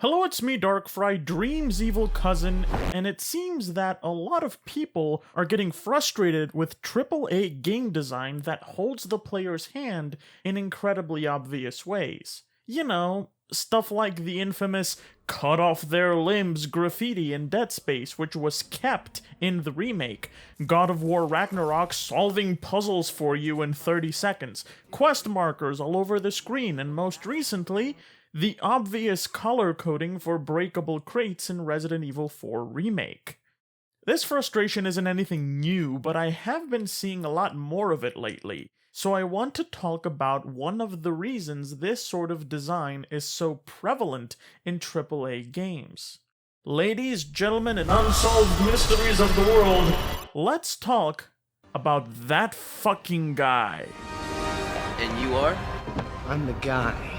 Hello, it's me, Darkfry, Dream's evil cousin, and it seems that a lot of people are getting frustrated with AAA game design that holds the player's hand in incredibly obvious ways. You know, stuff like the infamous cut off their limbs graffiti in Dead Space, which was kept in the remake, God of War Ragnarok solving puzzles for you in 30 seconds, quest markers all over the screen, and most recently, the obvious color coding for breakable crates in Resident Evil 4 Remake. This frustration isn't anything new, but I have been seeing a lot more of it lately, so I want to talk about one of the reasons this sort of design is so prevalent in AAA games. Ladies, gentlemen, and unsolved mysteries of the world, let's talk about that fucking guy. And you are? I'm the guy.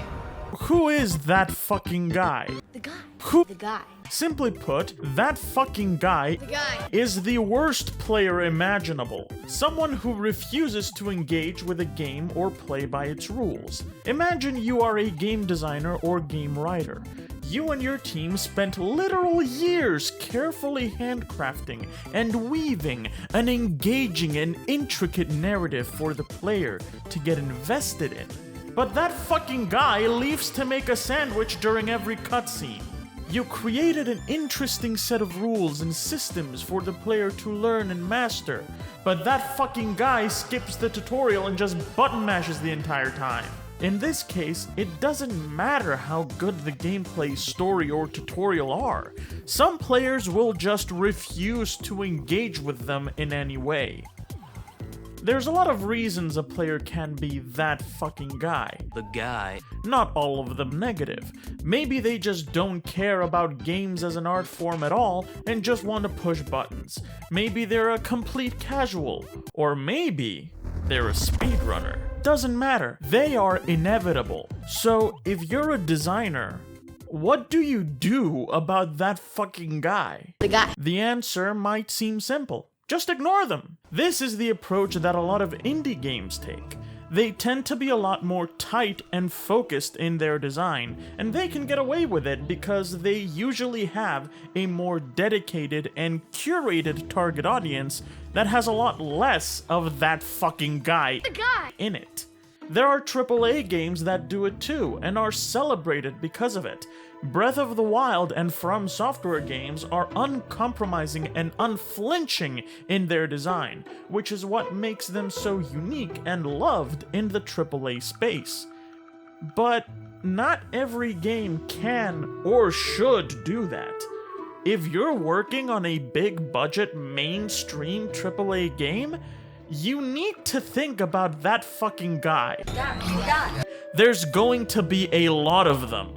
Who is that fucking guy? The guy. Who? The guy. Simply put, that fucking guy The guy. is the worst player imaginable. Someone who refuses to engage with a game or play by its rules. Imagine you are a game designer or game writer. You and your team spent literal years carefully handcrafting and weaving an engaging and intricate narrative for the player to get invested in. But that fucking guy leaves to make a sandwich during every cutscene. You created an interesting set of rules and systems for the player to learn and master, but that fucking guy skips the tutorial and just button mashes the entire time. In this case, it doesn't matter how good the gameplay, story, or tutorial are. Some players will just refuse to engage with them in any way. There's a lot of reasons a player can be that fucking guy. The guy. Not all of them negative. Maybe they just don't care about games as an art form at all and just want to push buttons. Maybe they're a complete casual. Or maybe they're a speedrunner. Doesn't matter. They are inevitable. So if you're a designer, what do you do about that fucking guy? The guy. The answer might seem simple. Just ignore them. This is the approach that a lot of indie games take. They tend to be a lot more tight and focused in their design, and they can get away with it because they usually have a more dedicated and curated target audience that has a lot less of that fucking guy in it. There are AAA games that do it too, and are celebrated because of it. Breath of the Wild and From Software games are uncompromising and unflinching in their design, which is what makes them so unique and loved in the AAA space. But not every game can or should do that. If you're working on a big budget mainstream AAA game, you need to think about that fucking guy. There's going to be a lot of them.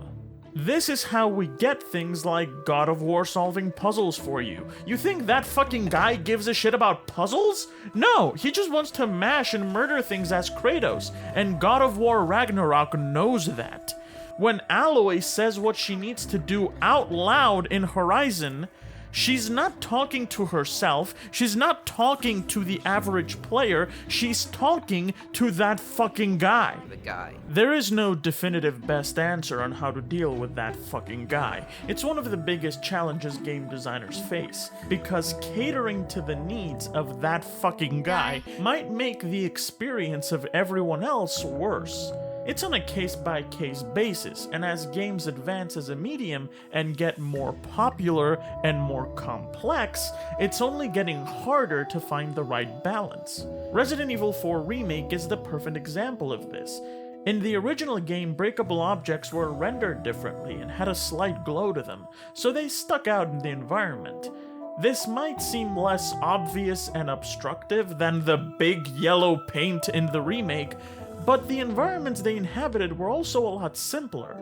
This is how we get things like God of War solving puzzles for you. You think that fucking guy gives a shit about puzzles? No, he just wants to mash and murder things as Kratos, and God of War Ragnarok knows that. When Aloy says what she needs to do out loud in Horizon, she's not talking to herself, she's not talking to the average player, she's talking to that fucking guy. The guy. There is no definitive best answer on how to deal with that fucking guy. It's one of the biggest challenges game designers face, because catering to the needs of that fucking guy might make the experience of everyone else worse. It's on a case-by-case basis, and as games advance as a medium and get more popular and more complex, it's only getting harder to find the right balance. Resident Evil 4 Remake is the perfect example of this. In the original game, breakable objects were rendered differently and had a slight glow to them, so they stuck out in the environment. This might seem less obvious and obstructive than the big yellow paint in the remake, but the environments they inhabited were also a lot simpler.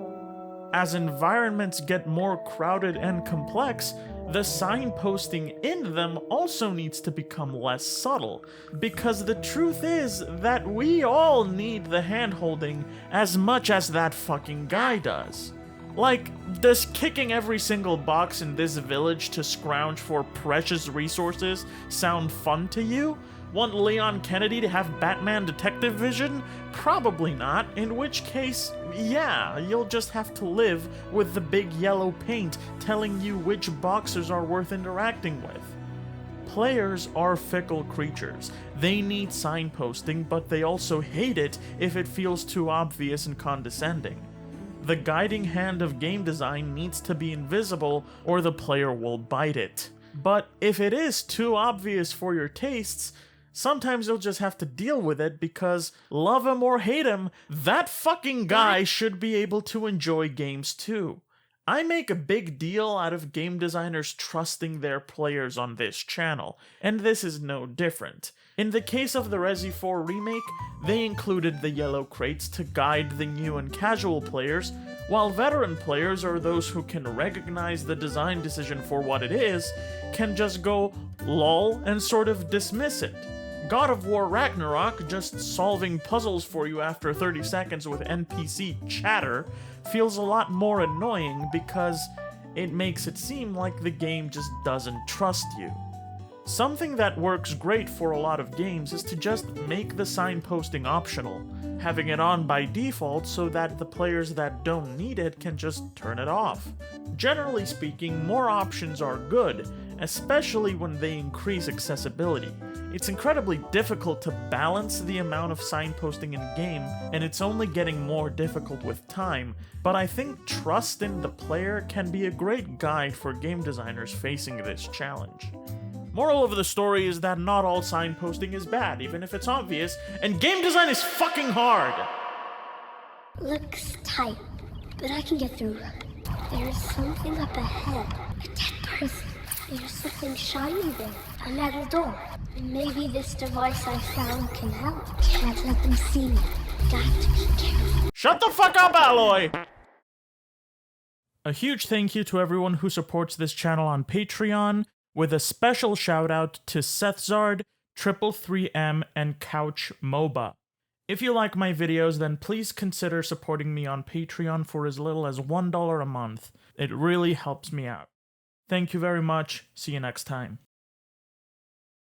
As environments get more crowded and complex, the signposting in them also needs to become less subtle, because the truth is that we all need the handholding as much as that fucking guy does. Like, does kicking every single box in this village to scrounge for precious resources sound fun to you? Want Leon Kennedy to have Batman detective vision? Probably not, in which case, yeah, you'll just have to live with the big yellow paint telling you which boxers are worth interacting with. Players are fickle creatures. They need signposting, but they also hate it if it feels too obvious and condescending. The guiding hand of game design needs to be invisible, or the player will bite it. But if it is too obvious for your tastes, sometimes you'll just have to deal with it because, love him or hate him, that fucking guy should be able to enjoy games too. I make a big deal out of game designers trusting their players on this channel, and this is no different. In the case of the Resi 4 remake, they included the yellow crates to guide the new and casual players, while veteran players, or those who can recognize the design decision for what it is, can just go lol and sort of dismiss it. God of War Ragnarok just solving puzzles for you after 30 seconds with NPC chatter feels a lot more annoying because it makes it seem like the game just doesn't trust you. Something that works great for a lot of games is to just make the signposting optional, having it on by default so that the players that don't need it can just turn it off. Generally speaking, more options are good, especially when they increase accessibility. It's incredibly difficult to balance the amount of signposting in-game, and it's only getting more difficult with time, but I think trust in the player can be a great guide for game designers facing this challenge. Moral of the story is that not all signposting is bad, even if it's obvious, and game design is fucking hard! Looks tight, but I can get through. There's something up ahead. A dead person. There's something shiny there. A metal door. And maybe this device I found can help. Can't let them see me. Got to be careful. Shut the fuck up, Alloy! A huge thank you to everyone who supports this channel on Patreon, with a special shout out to Sethzard, Triple3M, and Couch MOBA. If you like my videos, then please consider supporting me on Patreon for as little as $1 a month. It really helps me out. Thank you very much. See you next time.